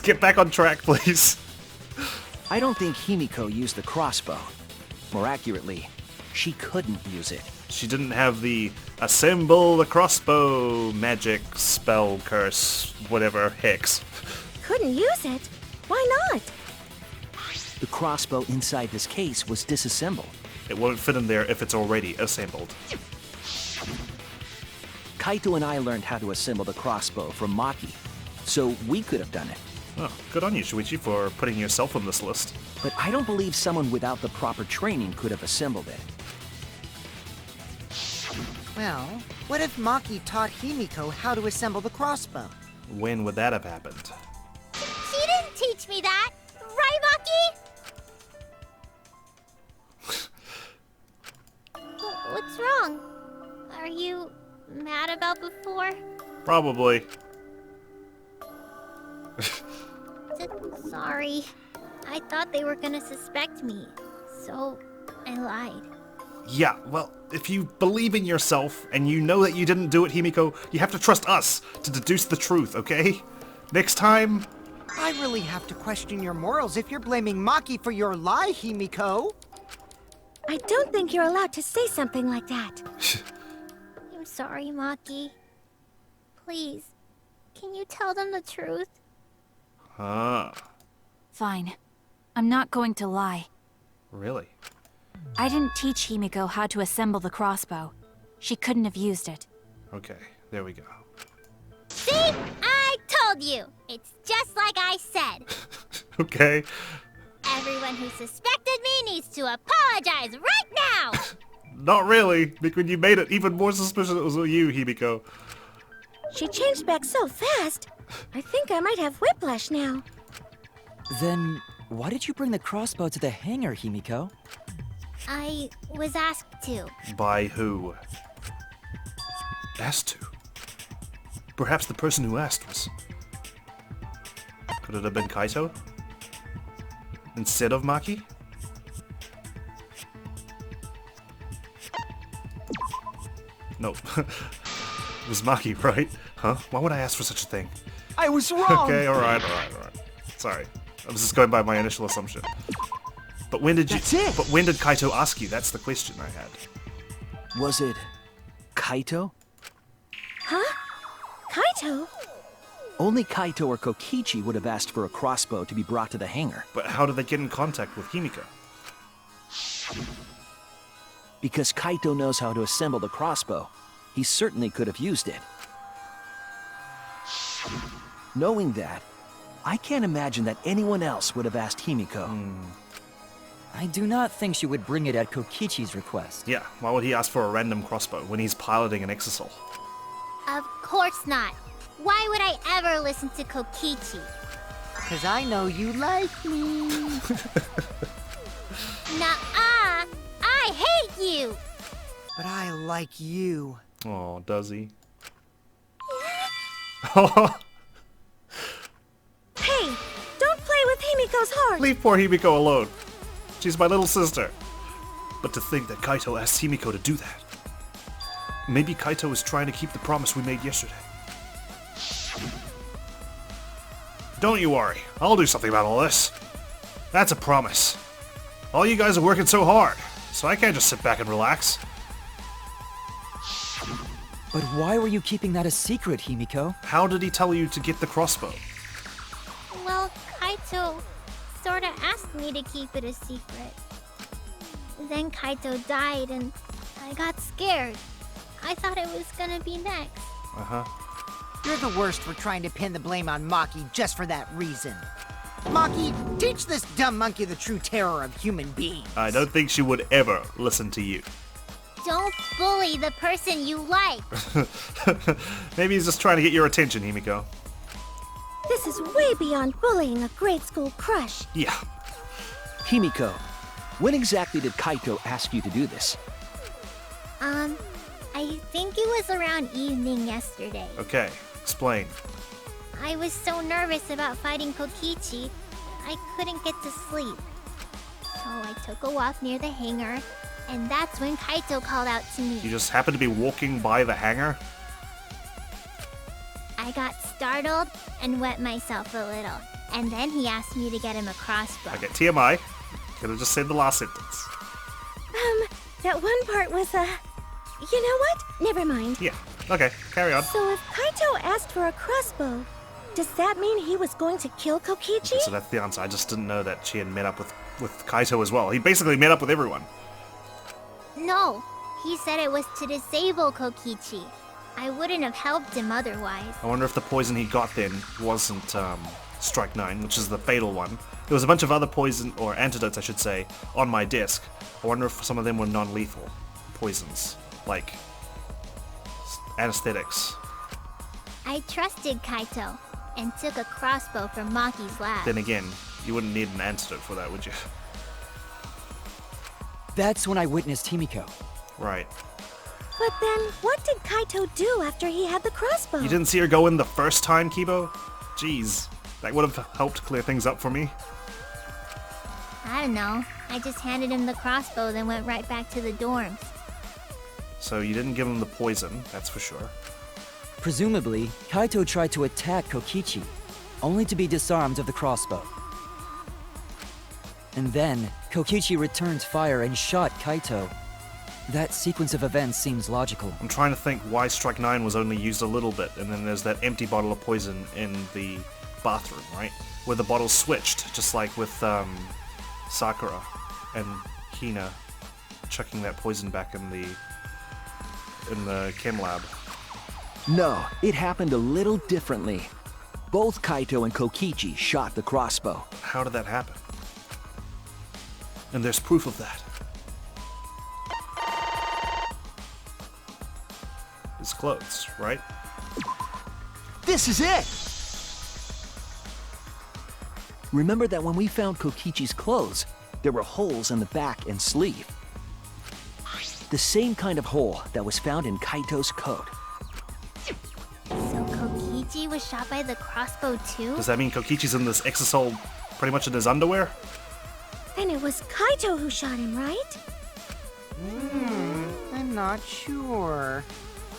get back on track, please. I don't think Himiko used the crossbow. More accurately, she couldn't use it. She didn't have the assemble the crossbow magic spell curse, whatever, hex. Couldn't use it? Why not? The crossbow inside this case was disassembled. It won't fit in there if it's already assembled. Kaito and I learned how to assemble the crossbow from Maki, so we could have done it. Oh, good on you, Shuichi, for putting yourself on this list. But I don't believe someone without the proper training could have assembled it. Well, what if Maki taught Himiko how to assemble the crossbow? When would that have happened? She didn't teach me that! Right, Maki? What's wrong? Are you mad about before? Probably. Sorry. I thought they were gonna suspect me, so I lied. Yeah, well, if you believe in yourself and you know that you didn't do it, Himiko, you have to trust us to deduce the truth, okay? Next time... I really have to question your morals if you're blaming Maki for your lie, Himiko. I don't think you're allowed to say something like that. I'm sorry, Maki. Please, can you tell them the truth? Fine. I'm not going to lie. Really? I didn't teach Himiko how to assemble the crossbow. She couldn't have used it. Okay, there we go. See? I told you! It's just like I said. Okay. Everyone who suspected me needs to apologize right now! Not really, because you made it even more suspicious it was you, Himiko. She changed back so fast. I think I might have whiplash now. Then, why did you bring the crossbow to the hangar, Himiko? I was asked to. By who? Asked to? Perhaps the person who asked was... Could it have been Kaito? Instead of Maki? Nope. It was Maki, right? Huh? Why would I ask for such a thing? I was wrong! Okay, alright. Sorry. I was just going by my initial assumption. But when did That's it. But when did Kaito ask you? That's the question I had. Was it Kaito? Huh? Kaito? Only Kaito or Kokichi would have asked for a crossbow to be brought to the hangar. But how did they get in contact with Himiko? Because Kaito knows how to assemble the crossbow, he certainly could have used it. Knowing that, I can't imagine that anyone else would have asked Himiko. I do not think she would bring it at Kokichi's request. Yeah, why would he ask for a random crossbow when he's piloting an exasol? Of course not. Why would I ever listen to Kokichi? Cause I know you like me. Nuh-uh! I hate you! But I like you. Oh, does he? Hey! Don't play with Himiko's heart! Leave poor Himiko alone. She's my little sister. But to think that Kaito asked Himiko to do that. Maybe Kaito was trying to keep the promise we made yesterday. Don't you worry. I'll do something about all this. That's a promise. All you guys are working so hard, so I can't just sit back and relax. But why were you keeping that a secret, Himiko? How did he tell you to get the crossbow? Well, Kaito sorta asked me to keep it a secret. Then Kaito died and I got scared. I thought it was gonna be next. Uh-huh. You're the worst for trying to pin the blame on Maki just for that reason. Maki, teach this dumb monkey the true terror of human beings. I don't think she would ever listen to you. Don't bully the person you like. Maybe he's just trying to get your attention, Himiko. This is way beyond bullying a grade school crush. Yeah. Himiko, when exactly did Kaito ask you to do this? I think it was around evening yesterday. Okay, explain. I was so nervous about fighting Kokichi, I couldn't get to sleep. So I took a walk near the hangar, and that's when Kaito called out to me. You just happened to be walking by the hangar? I got startled and wet myself a little. And then he asked me to get him a crossbow. Okay, TMI. Could have just said the last sentence. That one part was, you know what? Never mind. Yeah. Okay, carry on. So if Kaito asked for a crossbow, does that mean he was going to kill Kokichi? So that's the answer. I just didn't know that she had met up with Kaito as well. He basically met up with everyone. No, he said it was to disable Kokichi. I wouldn't have helped him otherwise. I wonder if the poison he got then wasn't Strike 9, which is the fatal one. There was a bunch of other poison, or antidotes I should say, on my desk. I wonder if some of them were non-lethal poisons, like anesthetics. I trusted Kaito and took a crossbow from Maki's lab. Then again, you wouldn't need an antidote for that, would you? That's when I witnessed Himiko. Right. But then, what did Kaito do after he had the crossbow? You didn't see her go in the first time, Kibo? Jeez, that would have helped clear things up for me. I don't know. I just handed him the crossbow, then went right back to the dorms. So you didn't give him the poison, that's for sure. Presumably, Kaito tried to attack Kokichi, only to be disarmed of the crossbow. And then, Kokichi returned fire and shot Kaito. That sequence of events seems logical. I'm trying to think why Strike 9 was only used a little bit, and then there's that empty bottle of poison in the bathroom, right? Where the bottles switched, just like with Sakura and Hina chucking that poison back in the chem lab. No, it happened a little differently. Both Kaito and Kokichi shot the crossbow. How did that happen? And there's proof of that. His clothes, right? This is it! Remember that when we found Kokichi's clothes, there were holes in the back and sleeve. The same kind of hole that was found in Kaito's coat. So Kokichi was shot by the crossbow too? Does that mean Kokichi's in this exasol pretty much in his underwear? Then it was Kaito who shot him, right? I'm not sure.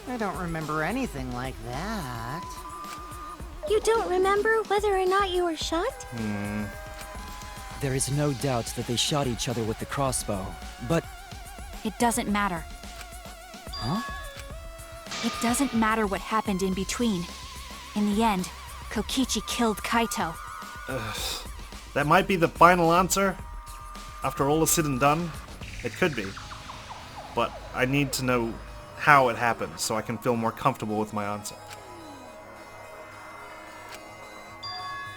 I don't remember anything like that. You don't remember whether or not you were shot? There is no doubt that they shot each other with the crossbow, but... It doesn't matter. Huh? It doesn't matter what happened in between. In the end, Kokichi killed Kaito. That might be the final answer. After all is said and done, it could be. But I need to know how it happened so I can feel more comfortable with my answer.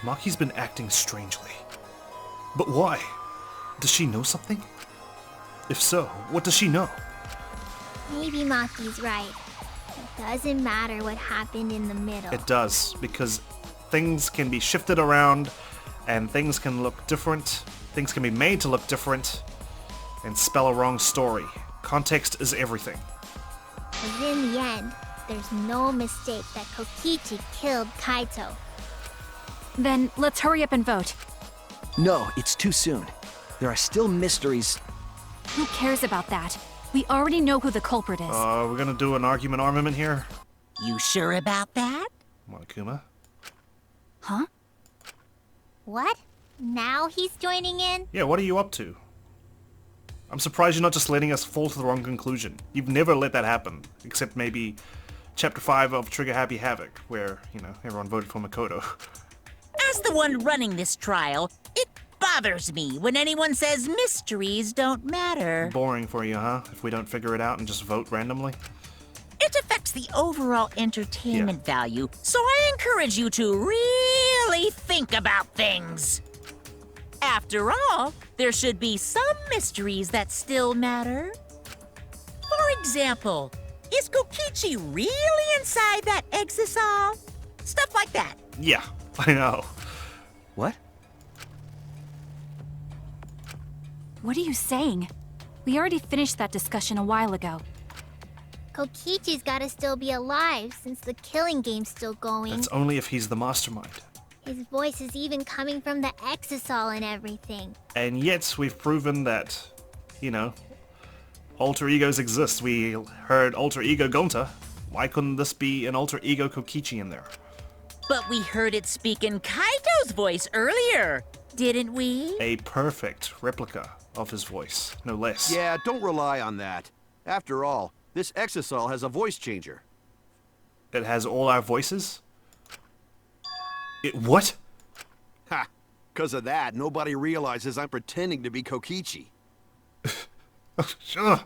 Maki's been acting strangely. But why? Does she know something? If so, what does she know? Maybe Maki's right. It doesn't matter what happened in the middle. It does, because things can be shifted around and things can look different. Things can be made to look different and spell a wrong story. Context is everything. Because in the end, there's no mistake that Kokichi killed Kaito. Then let's hurry up and vote. No, it's too soon. There are still mysteries. Who cares about that? We already know who the culprit is. We're gonna do an argument armament here? You sure about that? Monokuma? Huh? What? Now he's joining in? Yeah, what are you up to? I'm surprised you're not just letting us fall to the wrong conclusion. You've never let that happen, except maybe Chapter 5 of Trigger Happy Havoc, where, you know, everyone voted for Makoto. As the one running this trial, it bothers me when anyone says mysteries don't matter. Boring for you, huh? If we don't figure it out and just vote randomly? It affects the overall entertainment value, so I encourage you to really think about things. After all, there should be some mysteries that still matter. For example, is Kokichi really inside that exasol? Stuff like that. Yeah, I know. What? What are you saying? We already finished that discussion a while ago. Kokichi's gotta still be alive since the killing game's still going. That's only if he's the mastermind. His voice is even coming from the exasol and everything. And yet, we've proven that, you know, alter egos exist. We heard alter ego Gonta. Why couldn't this be an alter ego Kokichi in there? But we heard it speak in Kaito's Kaito's voice earlier, didn't we? A perfect replica of his voice, no less. Yeah, don't rely on that. After all, this exasol has a voice changer. It has all our voices? What? Ha! 'Cause of that, nobody realizes I'm pretending to be Kokichi. Sure.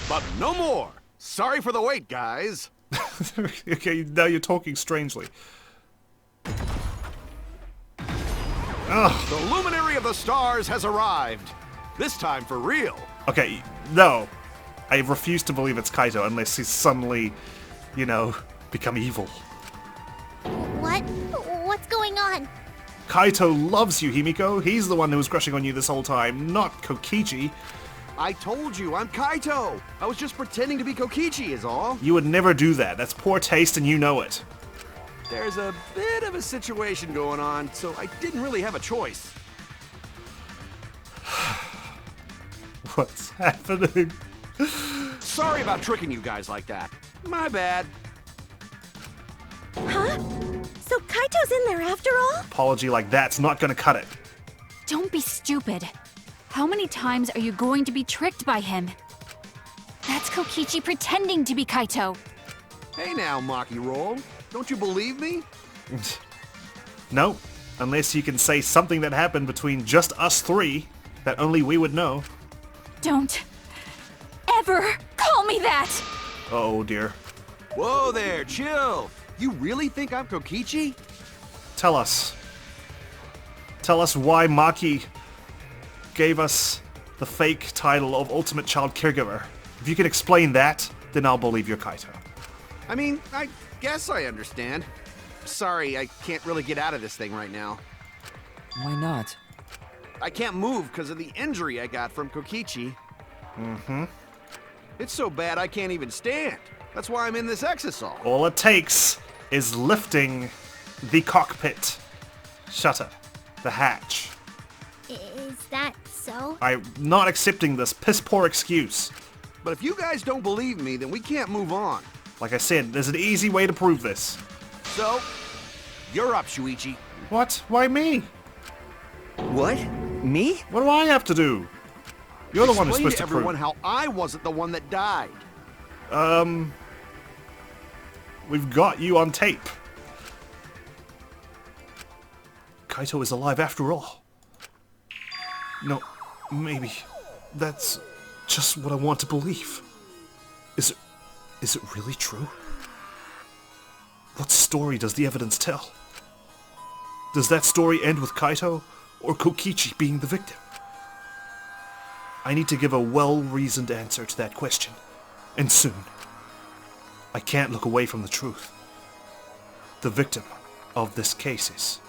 But no more! Sorry for the wait, guys! Okay, now you're talking strangely. Ugh. The luminary of the stars has arrived. This time for real. Okay, no. I refuse to believe it's Kaito unless he's suddenly, you know, become evil. What? What's going on? Kaito loves you, Himiko. He's the one who was crushing on you this whole time, not Kokichi. I told you, I'm Kaito. I was just pretending to be Kokichi is all. You would never do that. That's poor taste and you know it. There's a bit of a situation going on, so I didn't really have a choice. What's happening? Sorry about tricking you guys like that. My bad. Huh? So Kaito's in there after all? Apology like that's not gonna cut it. Don't be stupid. How many times are you going to be tricked by him? That's Kokichi pretending to be Kaito. Hey now, Maki Roll. Don't you believe me? No, unless you can say something that happened between just us three that only we would know. Don't ever call me that! Oh dear. Whoa there, chill. You really think I'm Kokichi? Tell us. Tell us why Maki gave us the fake title of Ultimate Child Caregiver. If you can explain that, then I'll believe you're Kaito. I mean, I guess I understand. Sorry, I can't really get out of this thing right now. Why not? I can't move because of the injury I got from Kokichi. Mm-hmm. It's so bad I can't even stand. That's why I'm in this exasol. All it takes is lifting the cockpit shutter, the hatch. Is that so? I'm not accepting this piss-poor excuse. But if you guys don't believe me, then we can't move on. Like I said, there's an easy way to prove this. So, you're up, Shuichi. What? Why me? What? Me? What do I have to do? You're the one who's Explain supposed to to everyone prove. how I wasn't the one that died. We've got you on tape. Kaito is alive after all. No, maybe. That's just what I want to believe. Is it really true? What story does the evidence tell? Does that story end with Kaito or Kokichi being the victim? I need to give a well-reasoned answer to that question, and soon. I can't look away from the truth. The victim of this case is...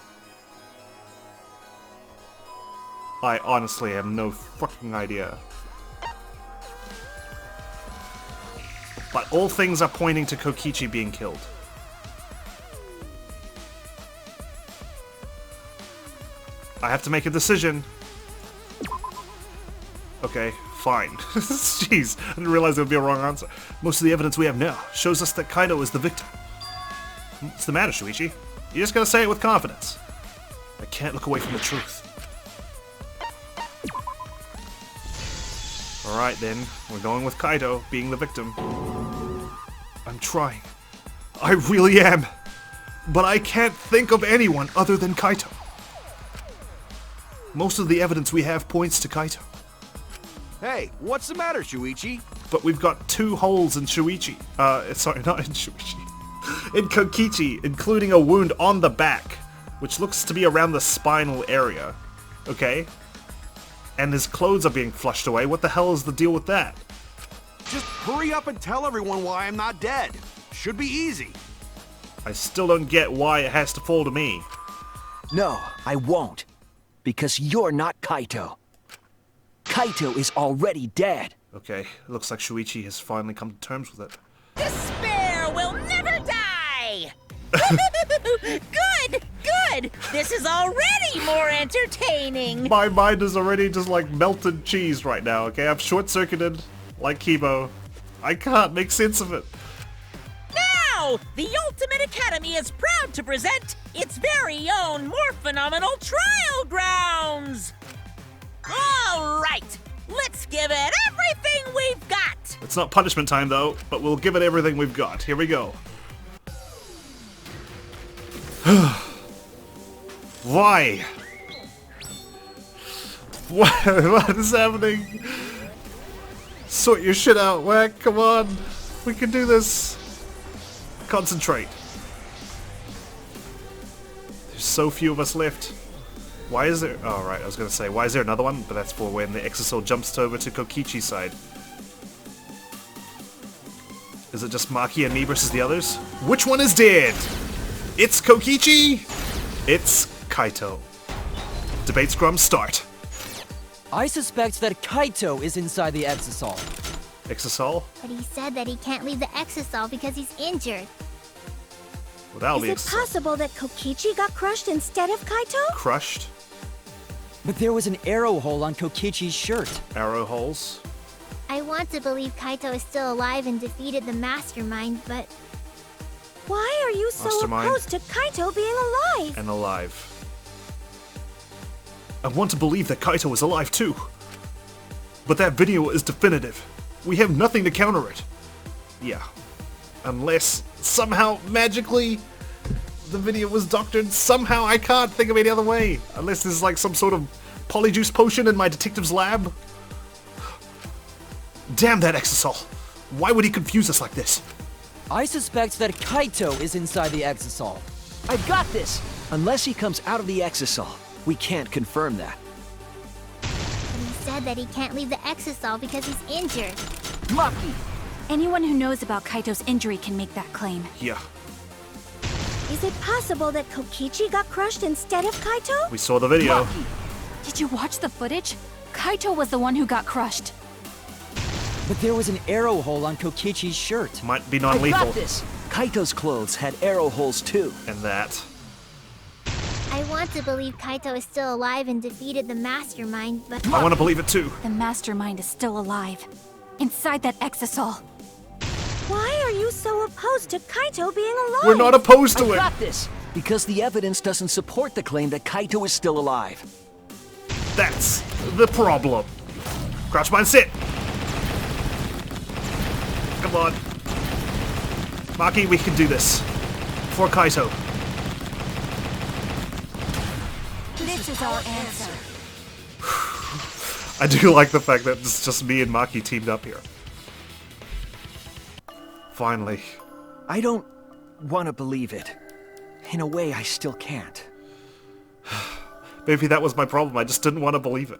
I honestly have no fucking idea. But all things are pointing to Kokichi being killed. I have to make a decision. Okay, fine. Jeez, I didn't realize there would be a wrong answer. Most of the evidence we have now shows us that Kaito is the victim. What's the matter, Shuichi? You just gotta say it with confidence. I can't look away from the truth. Alright then, we're going with Kaito being the victim. I'm trying. I really am. But I can't think of anyone other than Kaito. Most of the evidence we have points to Kaito. Hey, what's the matter, Shuichi? But we've got 2 holes in Shuichi. Sorry, not in Shuichi. In Kokichi, including a wound on the back, which looks to be around the spinal area. Okay? And his clothes are being flushed away. What the hell is the deal with that? Just hurry up and tell everyone why I'm not dead. Should be easy. I still don't get why it has to fall to me. No, I won't. Because you're not Kaito. Kaito is already dead. Okay, looks like Shuichi has finally come to terms with it. Despair will never die! Good! Good! This is already more entertaining! My mind is already just like melted cheese right now, okay? I'm short-circuited like Kibo. I can't make sense of it. Now, now, the Ultimate Academy is proud to present its very own more phenomenal trial grounds! All right, let's give it everything we've got! It's not punishment time, though, but we'll give it everything we've got. Here we go. Why? What is happening? Sort your shit out, Wack. Come on. We can do this. Concentrate. There's so few of us left. Why is there... Oh, right. I was going to say, why is there another one? But that's for when the exasol jumps over to Kokichi's side. Is it just Maki and me versus the others? Which one is dead? It's Kokichi. It's Kaito. Debate scrum start. I suspect that Kaito is inside the exasol. Exasol? But he said that he can't leave the exasol because he's injured. Well, that'll Is be it possible that Kokichi got crushed instead of Kaito? crushed. But there was an arrow hole on Kokichi's shirt. Arrow holes. I want to believe Kaito is still alive and defeated the mastermind, but Why are you so Mastermind. opposed to Kaito being alive? And alive. I want to believe that Kaito is alive too. But that video is definitive. We have nothing to counter it. Yeah. Unless somehow, magically, the video was doctored. Somehow, I can't think of any other way. Unless there's like some sort of polyjuice potion in my detective's lab. Damn that exasol. Why would he confuse us like this? I suspect that Kaito is inside the exasol. I've got this! Unless he comes out of the exasol, we can't confirm that. he said that he can't leave the exasol because he's injured. Maki! Anyone who knows about Kaito's injury can make that claim. Yeah. Is it possible that Kokichi got crushed instead of Kaito? We saw the video. Maki! Did you watch the footage? Kaito was the one who got crushed. But there was an arrow hole on Kokichi's shirt. Might be I've non-lethal. got this! Kaito's clothes had arrow holes too. And that. I want to believe Kaito is still alive and defeated the mastermind, but I want to believe it too. The mastermind is still alive. Inside that exasol. Why are you so opposed to Kaito being alive? We're not opposed to I've it. got this! Because the evidence doesn't support the claim that Kaito is still alive. That's the problem. Crouch, mine, sit. Come on. Maki, we can do this. For Kaito. This is our answer. I do like the fact that it's just me and Maki teamed up here. Finally. I don't want to believe it. In a way, I still can't. Maybe that was my problem. I just didn't want to believe it.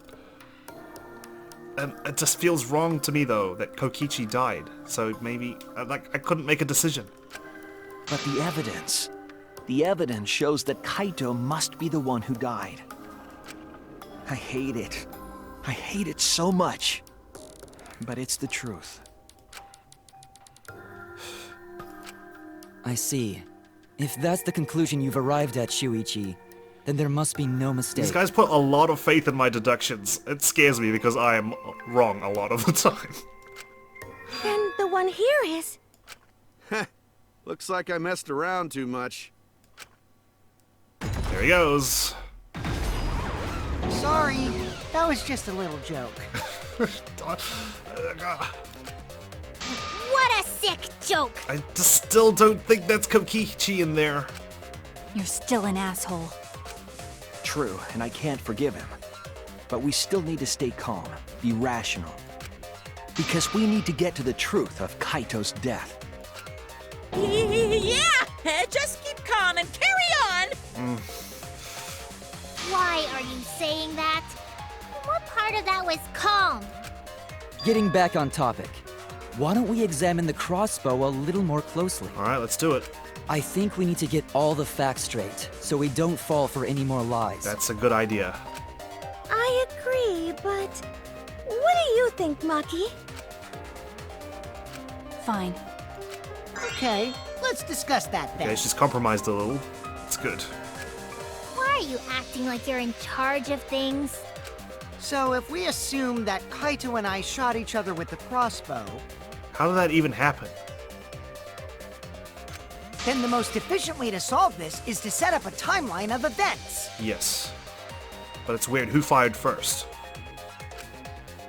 And it just feels wrong to me, though, that Kokichi died. So maybe, I couldn't make a decision. But the evidence shows that Kaito must be the one who died. I hate it. I hate it so much. But it's the truth. I see. If that's the conclusion you've arrived at, Shuichi, then there must be no mistake. These guys put a lot of faith in my deductions. It scares me because I am wrong a lot of the time. And the one here is... Looks like I messed around too much. There he goes. Sorry, that was just a little joke. what a sick joke! I just still don't think that's Kokichi in there. You're still an asshole. True, and I can't forgive him. But we still need to stay calm, be rational. Because we need to get to the truth of Kaito's death. Yeah, just keep calm and carry on. Why are you saying that? What part of that was calm? Getting back on topic, why don't we examine the crossbow a little more closely? Alright, let's do it. I think we need to get all the facts straight, so we don't fall for any more lies. That's a good idea. I agree, but... What do you think, Maki? Fine. Okay, let's discuss that then. Okay, she's compromised a little. It's good. Why are you acting like you're in charge of things? So if we assume that Kaito and I shot each other with the crossbow, How did that even happen? Then the most efficient way to solve this is to set up a timeline of events. Yes. But it's weird. Who fired first?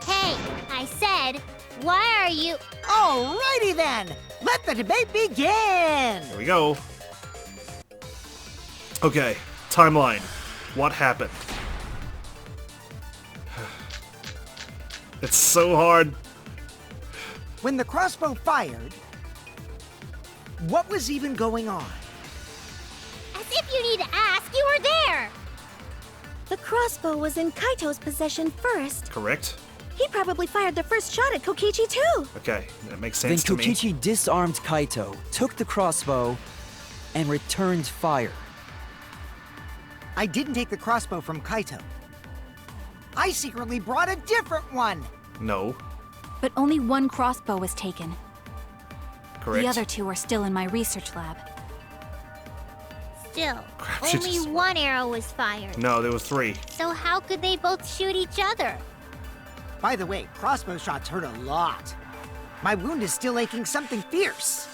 Hey, I said, why are you... Alrighty then! Let the debate begin! Here we go. Okay, timeline. What happened? It's so hard. When the crossbow fired, what was even going on? As if you need to ask, you were there! The crossbow was in Kaito's possession first. Correct? He probably fired the first shot at Kokichi too. Okay, that makes Then sense to me. Kokichi disarmed Kaito, took the crossbow, and returned fire. I didn't take the crossbow from Kaito. I secretly brought a different one. No. But only one crossbow was taken. Correct. The other two are still in my research lab. Still, she only just- one arrow was fired. No, there were 3. So how could they both shoot each other? By the way, crossbow shots hurt a lot. My wound is still aching something fierce.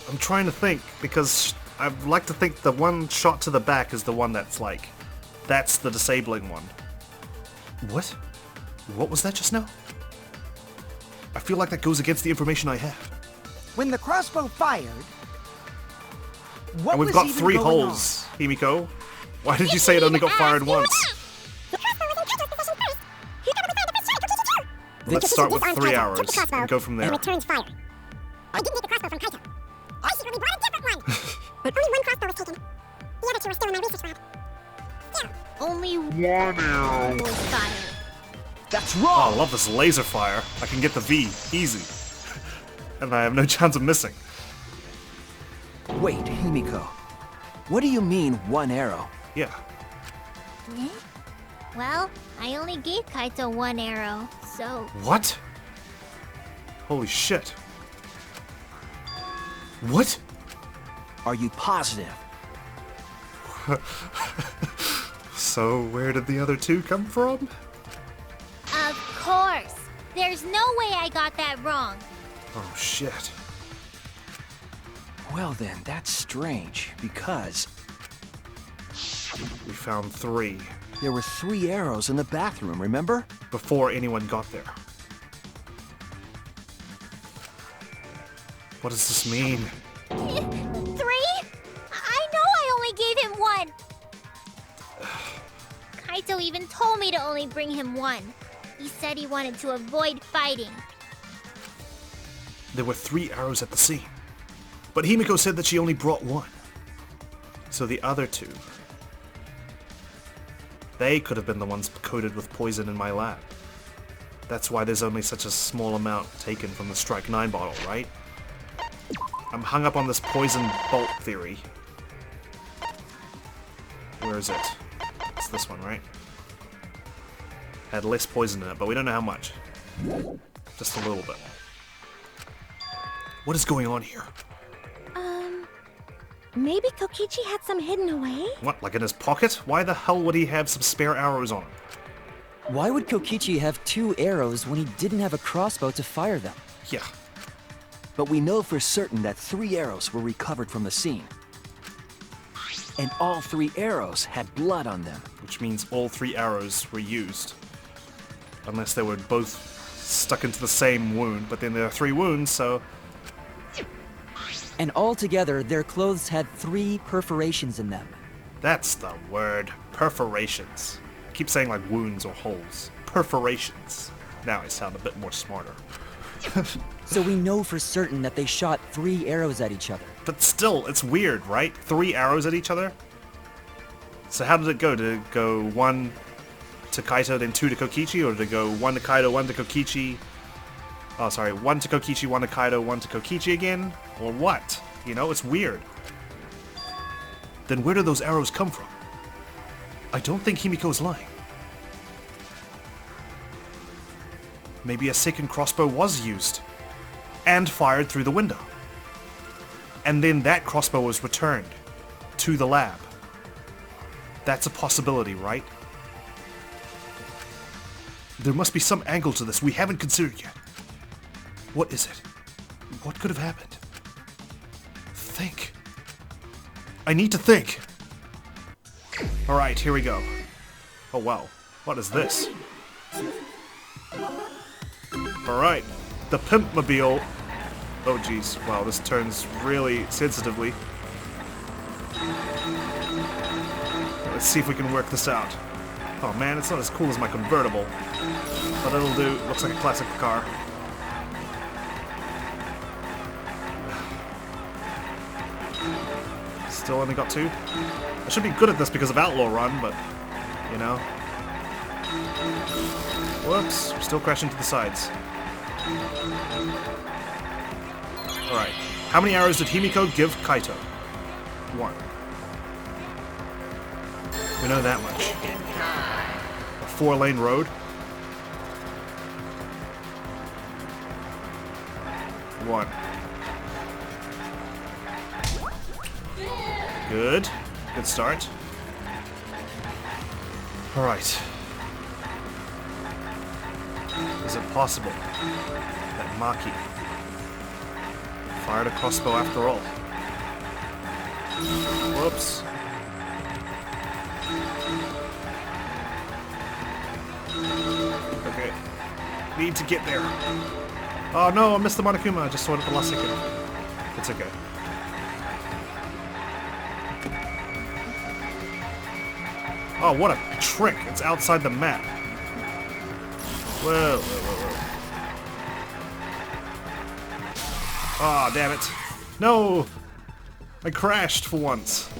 I'm trying to think, because I'd like to think the one shot to the back is the one that's like... That's the disabling one. What? What was that just now? I feel like that goes against the information I have. When the crossbow fired, what And we've was got even 3 going holes, Himiko. Why did you say it only got fired once? Let's start with 3 arrows and go from there. Returns fire. I didn't take the crossbow from Kaito. I secretly brought a different one. But only one crossbow was taken. The other two are still in my research lab. Still, only one arrow was fired. That's Oh, wrong! I love this laser fire. I can get the V, easy. And I have no chance of missing. Wait, Himiko. What do you mean, one arrow? Yeah. Well, I only gave Kaito one arrow, so... What? Holy shit. What? Are you positive? So where did the other 2 come from? Of course! There's no way I got that wrong. Oh shit. Well then, that's strange, because We found 3 there were 3 arrows in the bathroom, remember? before anyone got there. What does this mean? 3? I know I only gave him one! Kaito even told me to only bring him one. He said he wanted to avoid fighting. There were 3 arrows at the scene. But Himiko said that she only brought 1. So the other 2... They could have been the ones coated with poison in my lab. That's why there's only such a small amount taken from the Strike 9 bottle, right? I'm hung up on this poison bolt theory. Where is it? It's this one, right? Had less poison in it, but we don't know how much. Just a little bit. What is going on here? Maybe Kokichi had some hidden away? What, like in his pocket? Why the hell would he have some spare arrows on him? Why would Kokichi have 2 arrows when he didn't have a crossbow to fire them? Yeah. But we know for certain that 3 arrows were recovered from the scene. And all 3 arrows had blood on them. Which means all 3 arrows were used. Unless they were both stuck into the same wound, but then there are 3 wounds, so... And altogether, their clothes had 3 perforations in them. That's the word. Perforations. I keep saying like wounds or holes. Perforations. Now I sound a bit more smarter. So we know for certain that they shot 3 arrows at each other. But still, it's weird, right? 3 arrows at each other? So how did it go? Did it go 1 to Kaito, then 2 to Kokichi? Or did it go 1 to Kaito, 1 to Kokichi? Oh, sorry, 1 to Kokichi, 1 to Kaito, 1 to Kokichi again? Or what? You know, it's weird. Then where do those arrows come from? I don't think Himiko's lying. Maybe a second crossbow was used and fired through the window. And then that crossbow was returned to the lab. That's a possibility, right? There must be some angle to this we haven't considered yet. What is it? What could have happened? Think. I need to think. Alright, here we go. Oh wow. What is this? Alright. The Pimpmobile. Oh jeez. Wow, this turns really sensitively. Let's see if we can work this out. Oh man, it's not as cool as my convertible. But it'll do. Looks like a classic car. Still only got 2. I should be good at this because of Outlaw Run, but, you know. Whoops, still crashing to the sides. Alright, how many arrows did Himiko give Kaito? 1. We know that much. A 4-lane road. 1. Good. Good start. Alright. Is it possible that Maki fired a crossbow after all? Whoops. Okay. Need to get there. Oh no, I missed the Monokuma. I just saw it at the last second. It's okay. Oh, what a trick. It's outside the map. Whoa, whoa, whoa, whoa. Oh, damn it. No! I crashed for once.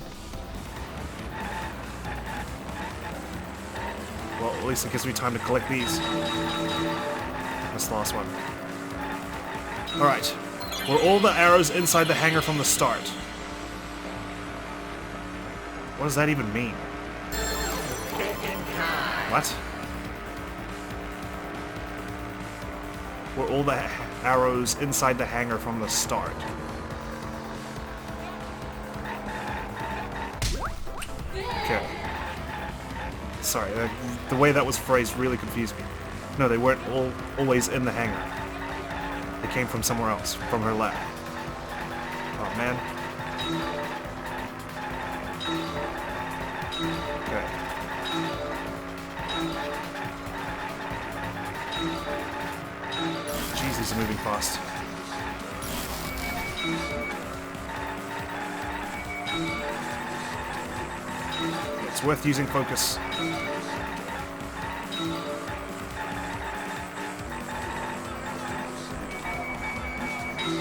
Well, at least it gives me time to collect these. That's the last one. Alright. Were all the arrows inside the hangar from the start? What does that even mean? What? Were all the arrows inside the hangar from the start? Okay. Sorry, the way that was phrased really confused me. No, they weren't always in the hangar. They came from somewhere else, from her lab. Oh, man. Okay. Jeez, these are moving fast. It's worth using focus.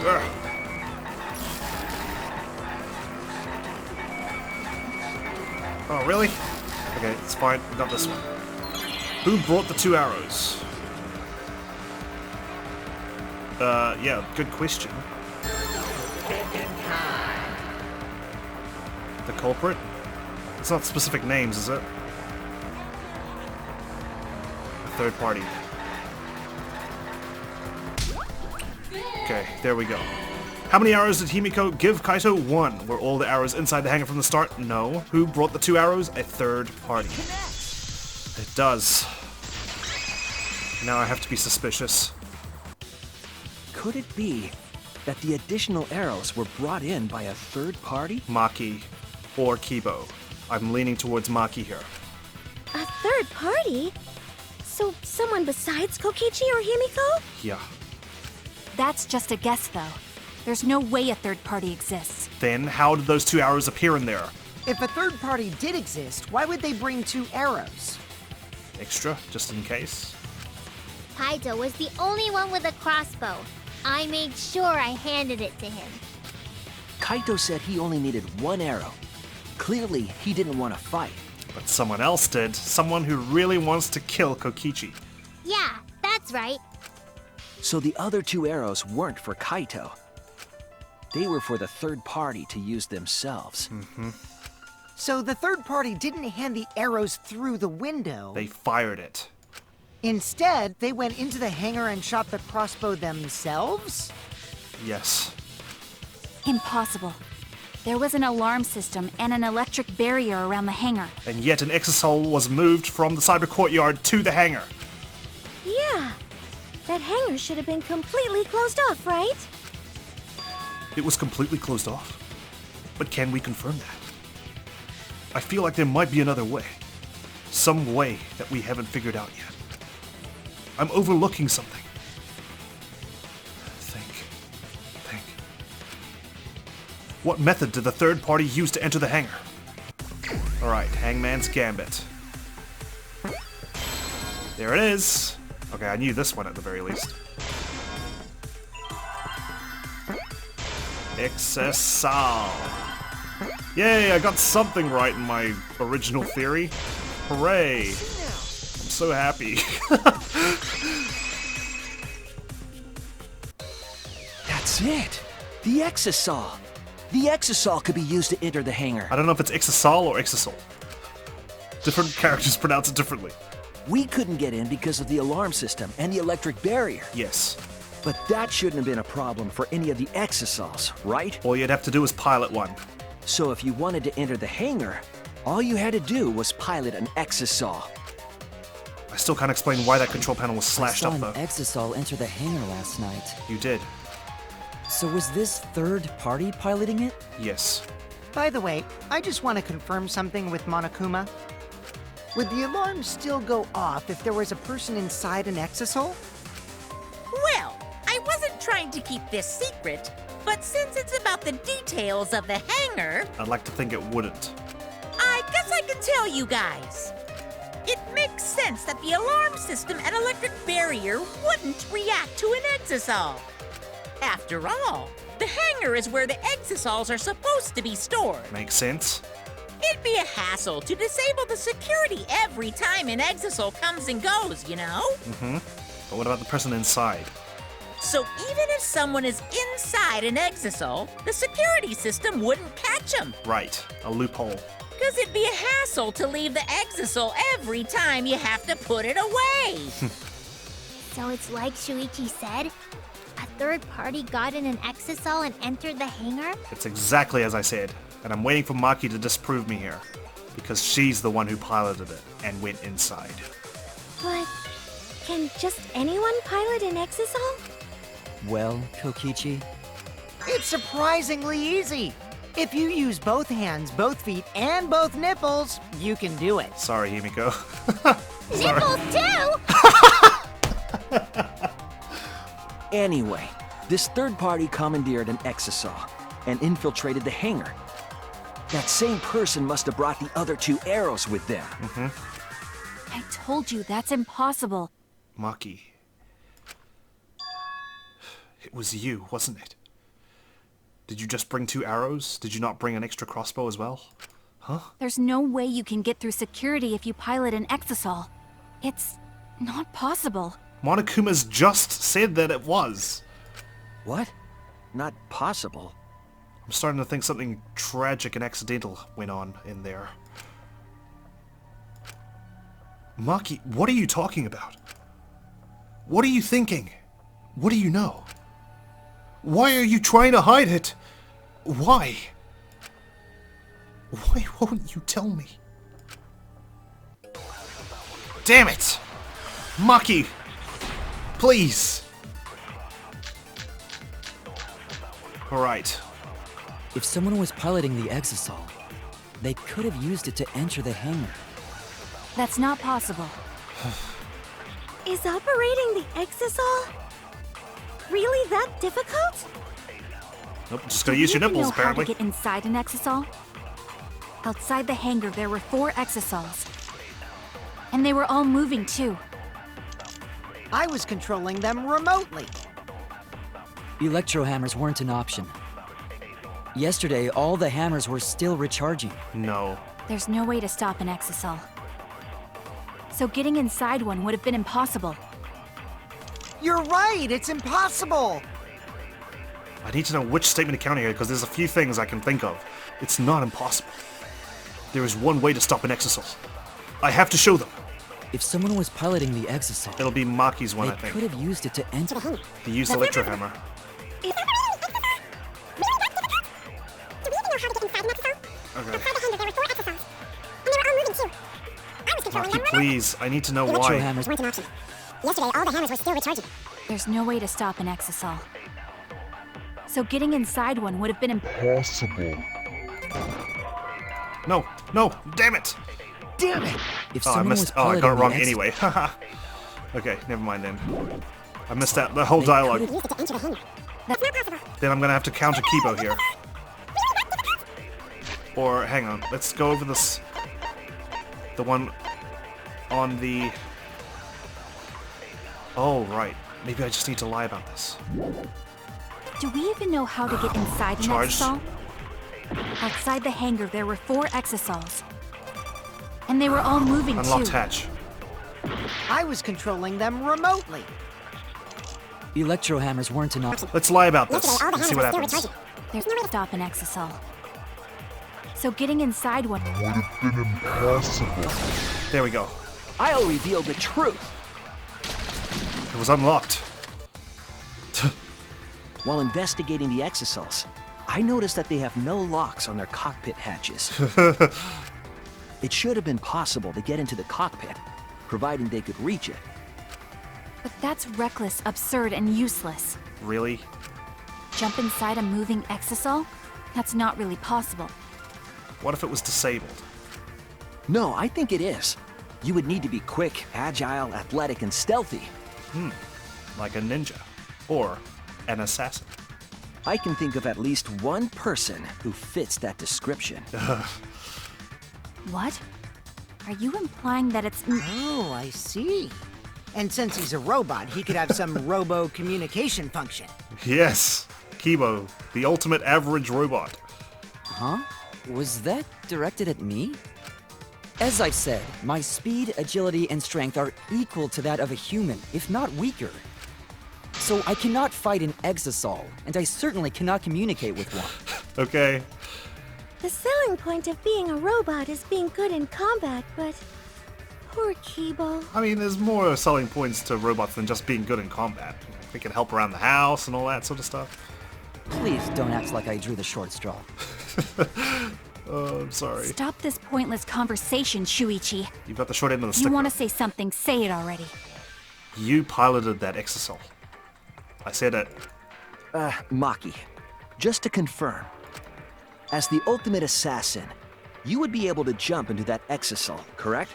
Ugh. Oh, really? Okay, it's fine. We got this one. Who brought the 2 arrows? Yeah, good question. The culprit? It's not specific names, is it? A third party. Okay, there we go. How many arrows did Himiko give Kaito? 1. Were all the arrows inside the hangar from the start? No. Who brought the 2 arrows? A third party. It does. Now I have to be suspicious. Could it be that the additional arrows were brought in by a third party? Maki or Kibo. I'm leaning towards Maki here. A third party? So someone besides Kokichi or Himiko? Yeah. That's just a guess, though. There's no way a third party exists. Then how did those 2 arrows appear in there? If a third party did exist, why would they bring 2 arrows? Extra, just in case. Kaito was the only one with a crossbow. I made sure I handed it to him. Kaito said he only needed 1 arrow. Clearly, he didn't want to fight. But someone else did. Someone who really wants to kill Kokichi. Yeah, that's right. So the other 2 arrows weren't for Kaito. They were for the third party to use themselves. So the third party didn't hand the arrows through the window. They fired it. Instead, they went into the hangar and shot the crossbow themselves? Yes. Impossible. There was an alarm system and an electric barrier around the hangar. And yet an exasol was moved from the cyber courtyard to the hangar. Yeah. That hangar should have been completely closed off, right? It was completely closed off. But can we confirm that? I feel like there might be another way. Some way that we haven't figured out yet. I'm overlooking something. Think. What method did the third party use to enter the hangar? Alright, Hangman's Gambit. There it is! Okay, I knew this one at the very least. Exasol. Yay, I got something right in my original theory. Hooray! I'm so happy. That's it! The exasol! The exasol could be used to enter the hangar. I don't know if it's exasol or exasol. Different characters pronounce it differently. We couldn't get in because of the alarm system and the electric barrier. Yes. But that shouldn't have been a problem for any of the exasols, right? All you'd have to do is pilot one. So if you wanted to enter the hangar, all you had to do was pilot an exasol. I still can't explain why that control panel was slashed up, I though. saw an exasol enter the hangar last night. You did. So was this third party piloting it? Yes. By the way, I just want to confirm something with Monokuma. Would the alarm still go off if there was a person inside an exasol? Well, I wasn't trying to keep this secret, but since it's about the details of the hangar, I'd like to think it wouldn't. I guess I can tell you guys. It makes sense that the alarm system and electric barrier wouldn't react to an exasol. After all, the hangar is where the exasols are supposed to be stored. Makes sense. It'd be a hassle to disable the security every time an exasol comes and goes, you know? Mm-hmm. But what about the person inside? So even if someone is inside an exasol, the security system wouldn't catch them. Right. A loophole. Because it'd be a hassle to leave the exasol every time you have to put it away. So it's like Shuichi said? A third party got in an exasol and entered the hangar? It's exactly as I said. And I'm waiting for Maki to disprove me here. Because she's the one who piloted it and went inside. But can just anyone pilot an exasol? Well, Kokichi, It's surprisingly easy. If you use both hands, both feet, and both nipples, you can do it. Sorry, Himiko. Nipples too! Anyway, this third party commandeered an exasol and infiltrated the hangar. That same person must have brought the other two arrows with them. I told you that's impossible. Maki. It was you, wasn't it? Did you just bring 2 arrows? Did you not bring an extra crossbow as well? Huh? There's no way you can get through security if you pilot an exasol. It's not possible. Monokuma's just said that it was. What? Not possible. I'm starting to think something tragic and accidental went on in there. Maki, what are you talking about? What are you thinking? What do you know? Why are you trying to hide it? Why? Why won't you tell me? Damn it! Maki! Please! Alright. if someone was piloting the exasol, they could have used it to enter the hangar. That's not possible. Is operating the exasol really that difficult? Nope, just gotta use your nipples, know apparently. how to get inside an exasol? Outside the hangar, there were 4 exasols. And they were all moving, too. I was controlling them remotely. Electro hammers weren't an option. Yesterday, all the hammers were still recharging. No. There's no way to stop an exasol. So getting inside one would have been impossible. You're right, it's impossible. I need to know which statement to counter here, because there's a few things I can think of. It's not impossible. There is one way to stop an exasol. I have to show them. If someone was piloting the exasol, It'll be Maki's one, they I think. could have used it to enter. He used the electro hammer. Okay. Maki, please. I need to know Electro why. hammers. Yesterday, all the hammers were still recharging. There's no way to stop an exasol. So getting inside one would have been impossible. No, no, damn it! Damn it! If Oh, I someone missed. was Oh, I got it piloting wrong the anyway. Haha. Okay, never mind then. I missed out the whole dialogue. Then I'm gonna have to counter Kibo here. Or, hang on, let's go over this. The one on the... Oh, right. Maybe I just need to lie about this. Do we even know how to get inside an Charged. exasol? Outside the hangar, there were 4 exasols. And they were all moving Unlocked too. hatch. I was controlling them remotely. Electro hammers weren't enough. Let's lie about this and see what happens. There's no stop an exasol. So getting inside one... There we go. I'll reveal the truth. It was unlocked. While investigating the exasols, I noticed that they have no locks on their cockpit hatches. It should have been possible to get into the cockpit, providing they could reach it. But that's reckless, absurd, and useless. Really? Jump inside a moving exasol? That's not really possible. What if it was disabled? No, I think it is. You would need to be quick, agile, athletic, and stealthy. Like a ninja. Or an assassin. I can think of at least one person who fits that description. What? Are you implying that it's... Oh, I see. And since he's a robot, he could have some robo-communication function. Yes! Kibo, the ultimate average robot. Huh? Was that directed at me? As I've said, my speed, agility, and strength are equal to that of a human, if not weaker. So I cannot fight an exasol, and I certainly cannot communicate with one. Okay. The selling point of being a robot is being good in combat, but poor Kibo. I mean, there's more selling points to robots than just being good in combat. They can help around the house and all that sort of stuff. Please don't act like I drew the short straw. Oh, I'm sorry. Stop this pointless conversation, Shuichi. You've got the short end of the If stick. you want to though. say something, say it already. You piloted that exasol. I said it. Maki, just to confirm, as the ultimate assassin, you would be able to jump into that exasol, correct?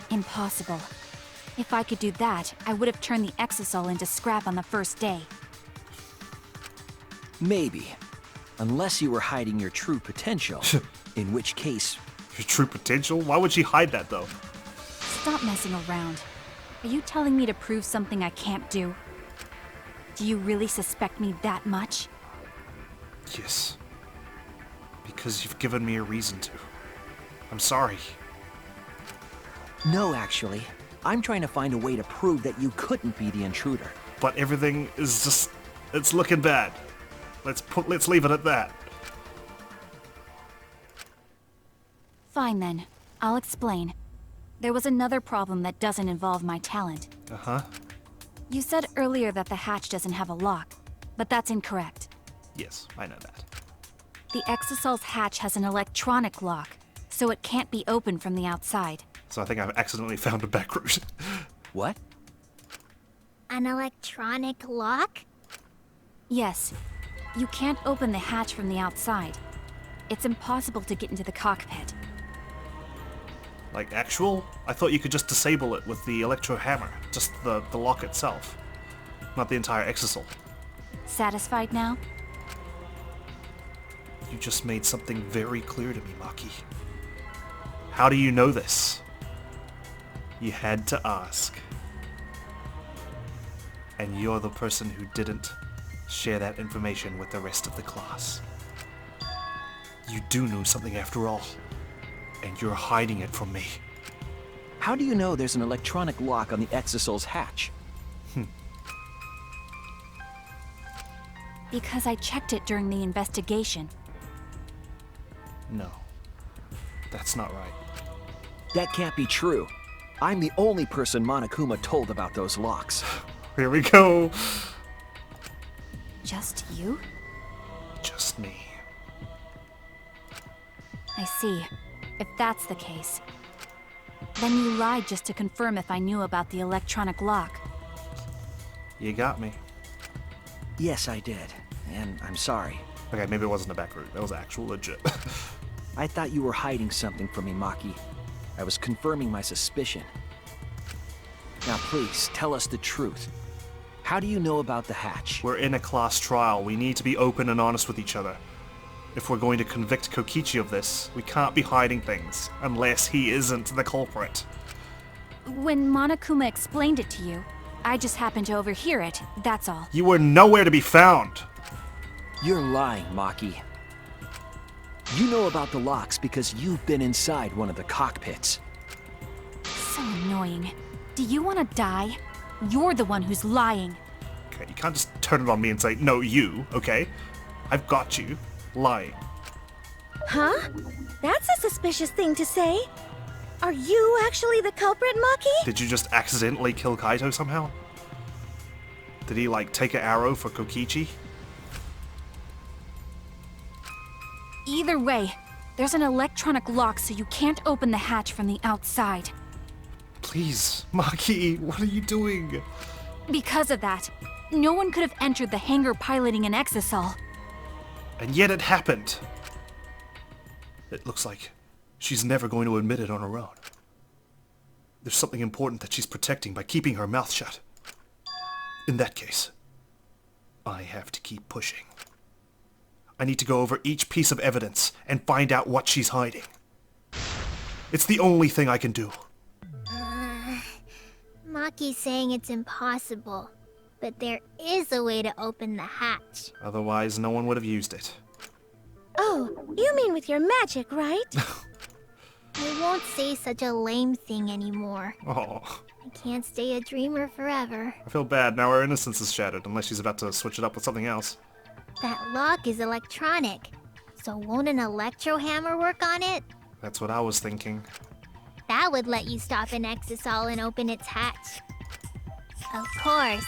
Impossible. If I could do that, I would have turned the exasol into scrap on the first day. Maybe. Unless you were hiding your true potential, in which case... Your true potential? Why would she hide that, though? Stop messing around. Are you telling me to prove something I can't do? Do you really suspect me that much? Yes. Because you've given me a reason to. I'm sorry. No, actually. I'm trying to find a way to prove that you couldn't be the intruder. But everything is just... It's looking bad. Let's leave it at that. Fine then. I'll explain. There was another problem that doesn't involve my talent. Uh-huh. You said earlier that the hatch doesn't have a lock, but that's incorrect. Yes, I know that. The exasol's hatch has an electronic lock, so it can't be opened from the outside. So I think I've accidentally found a back route. What? An electronic lock? Yes. You can't open the hatch from the outside. It's impossible to get into the cockpit. Like actual? I thought you could just disable it with the electro hammer. Just the lock itself. Not the entire exasol. Satisfied now? You just made something very clear to me, Maki. How do you know this? You had to ask. And you're the person who didn't share that information with the rest of the class. You do know something after all. And you're hiding it from me. How do you know there's an electronic lock on the exasol's hatch? Because I checked it during the investigation. No. That's not right. That can't be true. I'm the only person Monokuma told about those locks. Here we go. Just you? Just me. I see. If that's the case, then you lied just to confirm if I knew about the electronic lock. You got me. Yes, I did. And I'm sorry. Okay, maybe it wasn't a back route. That was actual legit. I thought you were hiding something from me, Maki. I was confirming my suspicion. Now please, tell us the truth. How do you know about the hatch? We're in a class trial. We need to be open and honest with each other. If we're going to convict Kokichi of this, we can't be hiding things, unless he isn't the culprit. When Monokuma explained it to you, I just happened to overhear it, that's all. You were nowhere to be found! You're lying, Maki. You know about the locks because you've been inside one of the cockpits. So annoying. Do you want to die? You're the one who's lying. Okay, you can't just turn it on me and say, no, you, okay? I've got you. Lying. Huh? That's a suspicious thing to say. Are you actually the culprit, Maki? Did you just accidentally kill Kaito somehow? Did he, like, take an arrow for Kokichi? Either way, there's an electronic lock so you can't open the hatch from the outside. Please, Maki, what are you doing? Because of that, no one could have entered the hangar piloting an exasol. And yet it happened. It looks like she's never going to admit it on her own. There's something important that she's protecting by keeping her mouth shut. In that case, I have to keep pushing. I need to go over each piece of evidence and find out what she's hiding. It's the only thing I can do. Maki's saying it's impossible, but there is a way to open the hatch. Otherwise, no one would have used it. Oh, you mean with your magic, right? I won't say such a lame thing anymore. Oh, I can't stay a dreamer forever. I feel bad. Now her innocence is shattered, unless she's about to switch it up with something else. That lock is electronic, so won't an electro hammer work on it? That's what I was thinking. That would let you stop an exasol and open its hatch. Of course,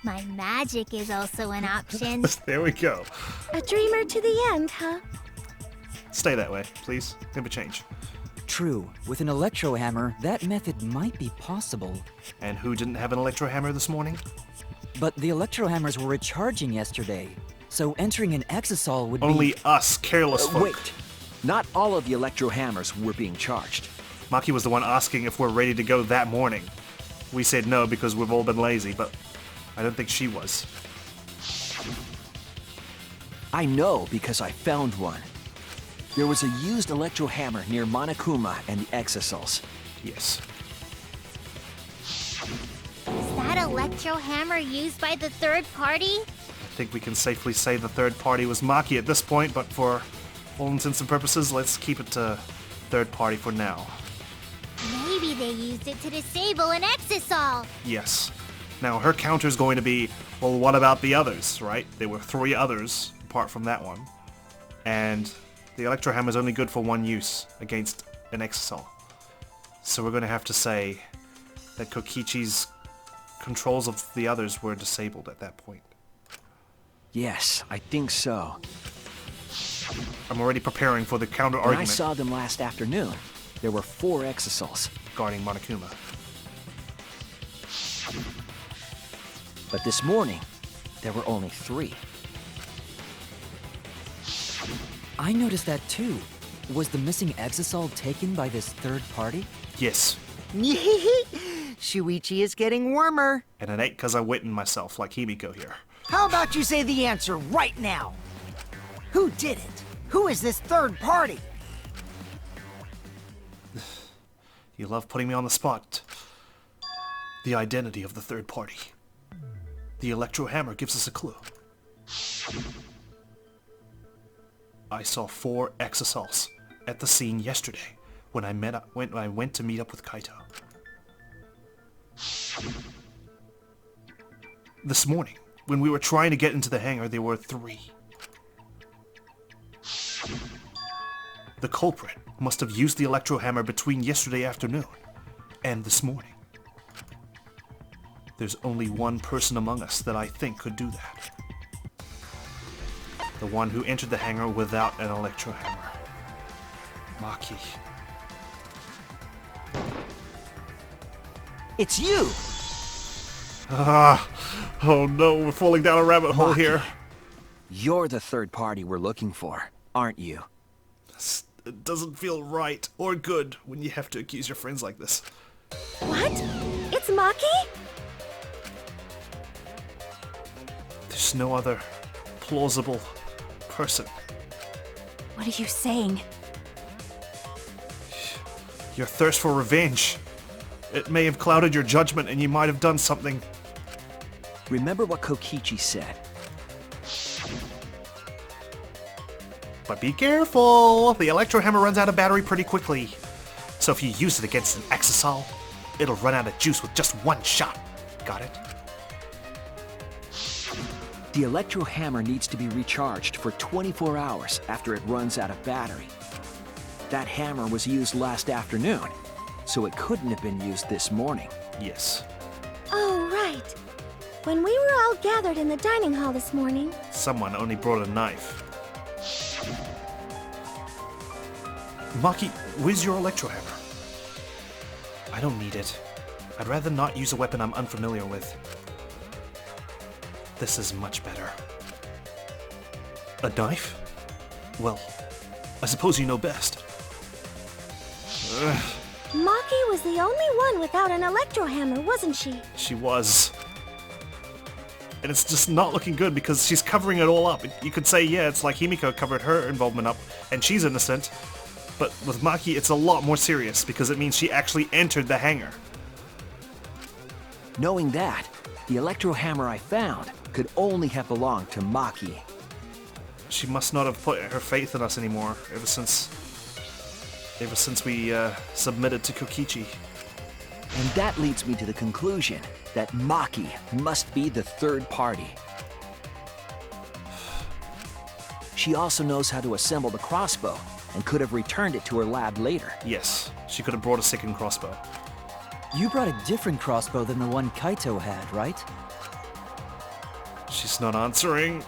my magic is also an option. There we go. A dreamer to the end, huh? Stay that way, please. Never change. True, with an electro hammer, that method might be possible. And who didn't have an electro hammer this morning? But the electro hammers were recharging yesterday, so entering an exasol would Only be... us careless folk. Wait! Not all of the electro hammers were being charged. Maki was the one asking if we're ready to go that morning. We said no because we've all been lazy, but I don't think she was. I know because I found one. There was a used electro hammer near Monokuma and the exasols. Yes. Is that electro hammer used by the third party? I think we can safely say the third party was Maki at this point, but for all intents and purposes, let's keep it to third party for now. Maybe they used it to disable an exasol. Yes. Now, her counter's going to be, well, what about the others, right? There were 3 others, apart from that one. And the electro hammer is only good for one use against an exasol. So we're going to have to say that Kokichi's controls of the others were disabled at that point. Yes, I think so. I'm already preparing for the counter When I argument saw them last afternoon, there were 4 exasols. regarding Monokuma. But this morning, there were only 3. I noticed that too. Was the missing exasol taken by this third party? Yes. Shuichi is getting warmer. And it ain't because I witnessed myself like Himiko here. How about you say the answer right now? Who did it? Who is this third party? You love putting me on the spot. The identity of the third party. The electro hammer gives us a clue. I saw 4 exasols at the scene yesterday when I went to meet up with Kaito. This morning, when we were trying to get into the hangar, there were 3. The culprit must have used the electro hammer between yesterday afternoon and this morning. There's only one person among us that I think could do that. The one who entered the hangar without an electro hammer. Maki. It's you! Oh no, we're falling down a rabbit hole Maki. here. You're the third party we're looking for, aren't you? It doesn't feel right or good when you have to accuse your friends like this. What? It's Maki? There's no other plausible person. What are you saying? Your thirst for revenge. It may have clouded your judgment and you might have done something. Remember what Kokichi said. But be careful! The electro hammer runs out of battery pretty quickly. So if you use it against an exasol, it'll run out of juice with just one shot. Got it? The electro hammer needs to be recharged for 24 hours after it runs out of battery. That hammer was used last afternoon, so it couldn't have been used this morning. Yes. Oh, right. When we were all gathered in the dining hall this morning... Someone only brought a knife. Maki, where's your electro hammer? I don't need it. I'd rather not use a weapon I'm unfamiliar with. This is much better. A knife? Well, I suppose you know best. Ugh. Maki was the only one without an electro hammer, wasn't she? She was. And it's just not looking good because she's covering it all up. You could say, yeah, it's like Himiko covered her involvement up and she's innocent. But with Maki, it's a lot more serious because it means she actually entered the hangar. Knowing that, the electro hammer I found could only have belonged to Maki. She must not have put her faith in us anymore ever since we submitted to Kokichi. And that leads me to the conclusion that Maki must be the third party. She also knows how to assemble the crossbow and could have returned it to her lab later. Yes, she could have brought a second crossbow. You brought a different crossbow than the one Kaito had, right? She's not answering.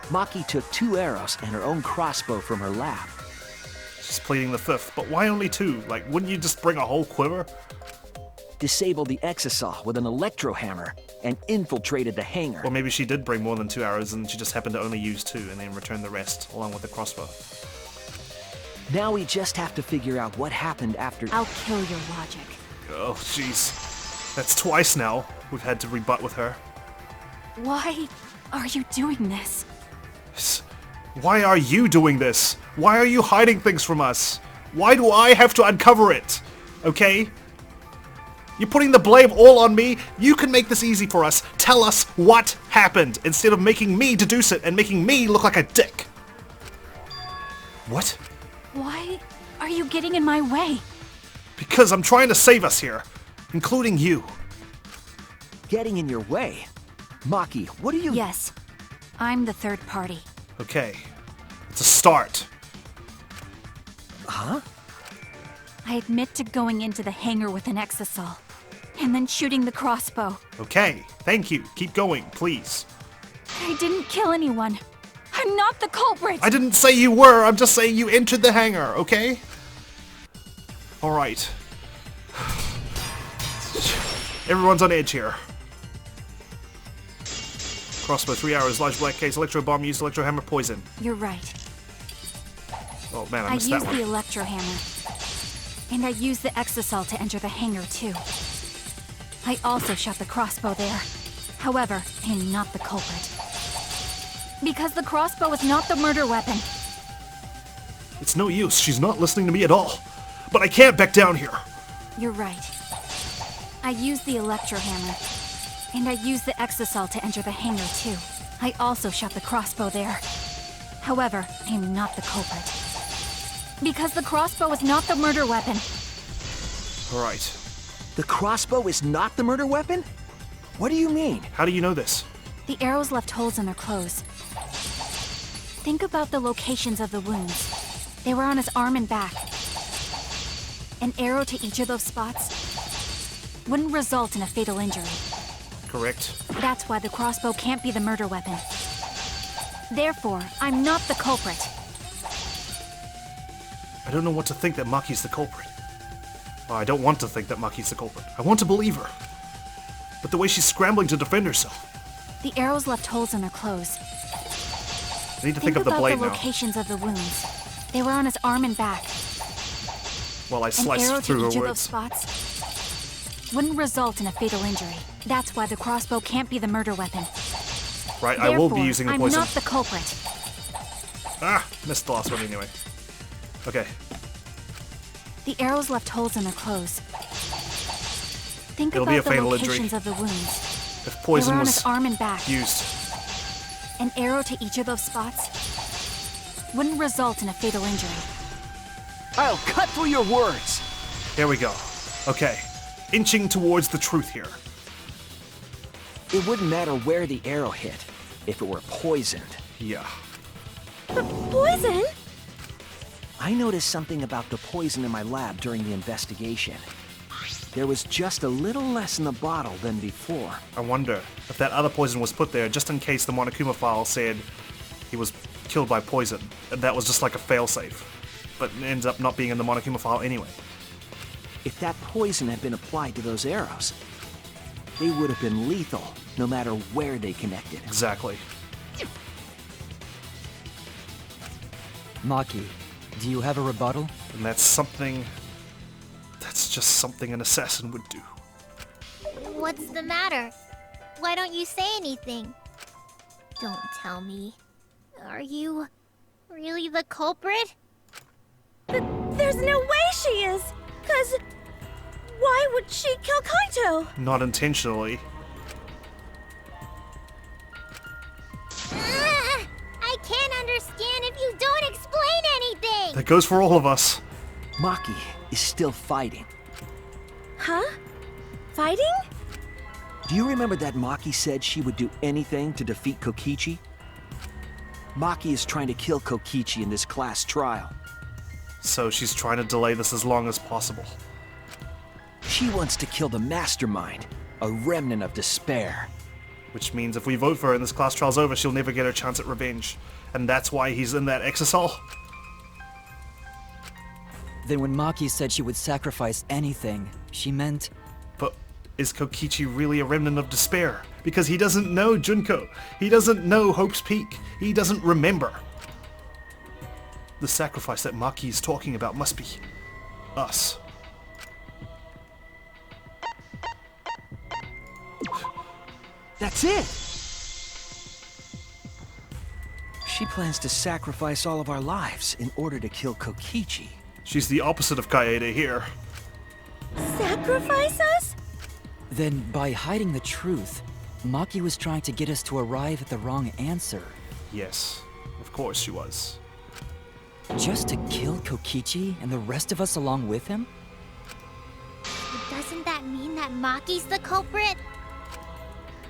Maki took 2 arrows and her own crossbow from her lab. She's pleading the fifth, but why only 2? Like, wouldn't you just bring a whole quiver? Disabled the exasol with an electro hammer and infiltrated the hangar. Or maybe she did bring more than 2 arrows and she just happened to only use 2 and then return the rest along with the crossbow. Now we just have to figure out what happened after... I'll kill your logic. Oh, jeez. That's twice now we've had to rebut with her. Why are you doing this? Why are you doing this? Why are you hiding things from us? Why do I have to uncover it? Okay? You're putting the blame all on me? You can make this easy for us. Tell us what happened instead of making me deduce it and making me look like a dick. What? Why are you getting in my way? Because I'm trying to save us here, including you. Getting in your way? Maki, what are you... Yes, I'm the third party. Okay, it's a start. Huh? I admit to going into the hangar with an exasol, and then shooting the crossbow. Okay, thank you. Keep going, please. I didn't kill anyone. I'm not the culprit! I didn't say you were, I'm just saying you entered the hangar, okay? Alright. Everyone's on edge here. Crossbow, 3 hours, large black case, electro bomb, used electro hammer, poison. You're right. Oh man, I I missed used that one. the electro hammer. And I used the exasol to enter the hangar too. I also shot the crossbow there. However, I am not the culprit. Because the crossbow is not the murder weapon. It's no use, she's not listening to me at all. But I can't back down here. You're right. I used the electro hammer. And I used the exasol to enter the hangar too. I also shot the crossbow there. However, I am not the culprit. Because the crossbow is not the murder weapon. Alright. The crossbow is not the murder weapon? What do you mean? How do you know this? The arrows left holes in their clothes. Think about the locations of the wounds. They were on his arm and back. An arrow to each of those spots wouldn't result in a fatal injury. Correct. That's why the crossbow can't be the murder weapon. Therefore, I'm not the culprit. I don't know what to think that Maki's the culprit. Well, I don't want to think that Maki's the culprit. I want to believe her. But the way she's scrambling to defend herself. The arrows left holes in their clothes. I need to think of the about blade the now. locations of the wounds. They were on his arm and back. While I An sliced arrow through to her each of those words. spots wouldn't result in a fatal injury. That's why the crossbow can't be the murder weapon. Right, I will be Therefore, using the I'm poison. not the culprit. Ah, missed the last one anyway. Okay, The arrows left holes in their clothes. Think It'll about be a the fatal locations injury. of the wounds. if They poison were on was his arm and back. used. An arrow to each of those spots wouldn't result in a fatal injury. I'll cut through your words. Here we go. Okay, inching towards the truth here. It wouldn't matter where the arrow hit if it were poisoned. Yeah. Poison? I noticed something about the poison in my lab during the investigation. There was just a little less in the bottle than before. I wonder if that other poison was put there just in case the Monokuma file said he was killed by poison, and that was just like a failsafe. But it ends up not being in the Monokuma file anyway. If that poison had been applied to those arrows, they would have been lethal, no matter where they connected. Exactly. Maki, do you have a rebuttal? And that's something... That's just something an assassin would do. What's the matter? Why don't you say anything? Don't tell me. Are you really the culprit? There's no way she is! 'Cause why would she kill Kaito? Not intentionally. I can't understand if you don't explain anything! That goes for all of us. Maki is still fighting. Huh? Fighting? Do you remember that Maki said she would do anything to defeat Kokichi? Maki is trying to kill Kokichi in this class trial. So she's trying to delay this as long as possible. She wants to kill the mastermind, a remnant of despair. Which means if we vote for her and this class trial's over, she'll never get her chance at revenge. And that's why he's in that exasol? Then when Maki said she would sacrifice anything, she meant... But is Kokichi really a remnant of despair? Because he doesn't know Junko. He doesn't know Hope's Peak. He doesn't remember. The sacrifice that Maki is talking about must be us. That's it! She plans to sacrifice all of our lives in order to kill Kokichi. She's the opposite of Kaede here. Sacrifice us? Then, by hiding the truth, Maki was trying to get us to arrive at the wrong answer. Yes, of course she was. Just to kill Kokichi and the rest of us along with him? But doesn't that mean that Maki's the culprit?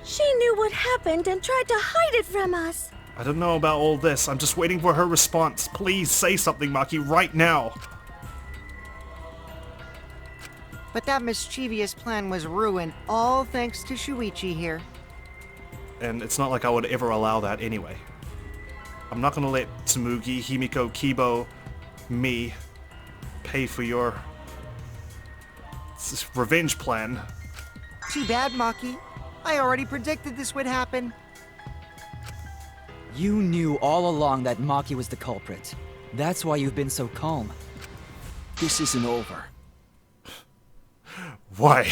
She knew what happened and tried to hide it from us. I don't know about all this. I'm just waiting for her response. Please say something, Maki, right now. But that mischievous plan was ruined, all thanks to Shuichi here. And it's not like I would ever allow that anyway. I'm not gonna let Tsumugi, Himiko, Kibo, me, pay for your revenge plan. Too bad, Maki. I already predicted this would happen. You knew all along that Maki was the culprit. That's why you've been so calm. This isn't over. Why?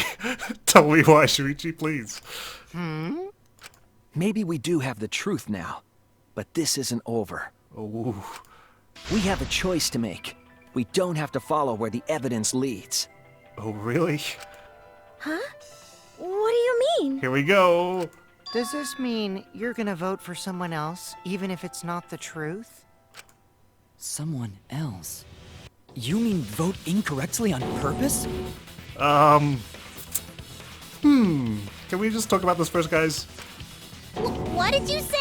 Tell me why, Shuichi, please. Maybe we do have the truth now, but this isn't over. Ooh. We have a choice to make. We don't have to follow where the evidence leads. Oh, really? Huh? What do you mean? Here we go. Does this mean you're gonna vote for someone else, even if it's not the truth? Someone else? You mean vote incorrectly on purpose? Can we just talk about this first, guys? What did you say?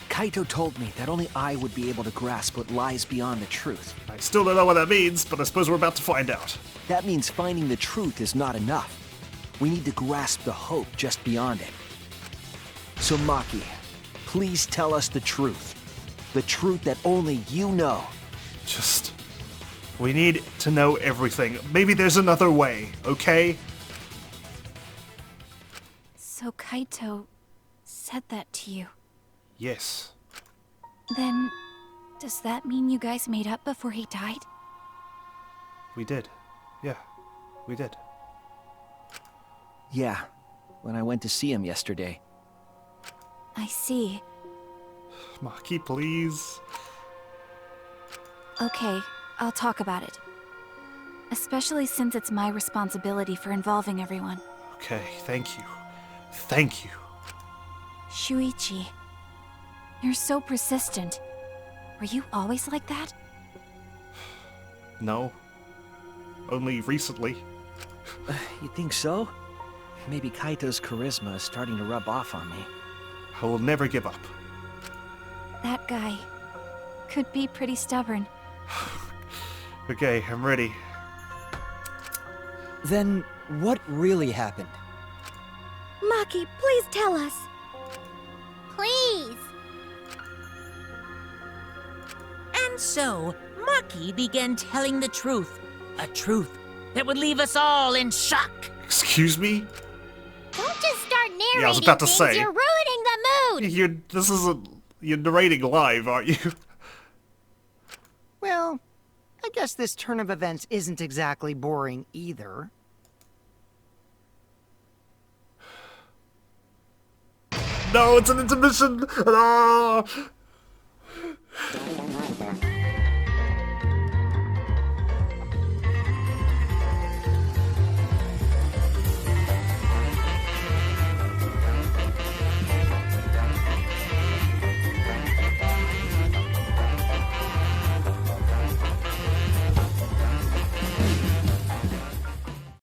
Kaito told me that only I would be able to grasp what lies beyond the truth. I still don't know what that means, but I suppose we're about to find out. That means finding the truth is not enough. We need to grasp the hope just beyond it. So Maki, please tell us the truth. The truth that only you know. Just... we need to know everything. Maybe there's another way, okay? So Kaito said that to you. Yes. Then, Does that mean you guys made up before he died? We did. Yeah, we did. Yeah, when I went to see him yesterday. I see. Maki, please. Okay, I'll talk about it. Especially since it's my responsibility for involving everyone. Okay, thank you. Thank you. Shuichi, you're so persistent. Were you always like that? No. Only recently. You think so? Maybe Kaito's charisma is starting to rub off on me. I will never give up. That guy could be pretty stubborn. Okay, I'm ready. Then, what really happened? Maki, please tell us. Please. And so, Maki began telling the truth. A truth that would leave us all in shock. Excuse me? Don't just start narrating Yeah, I was about to things. say. You're ruining the mood. You're narrating live, aren't you? Well, I guess this turn of events isn't exactly boring either. No, it's an intermission! Ah!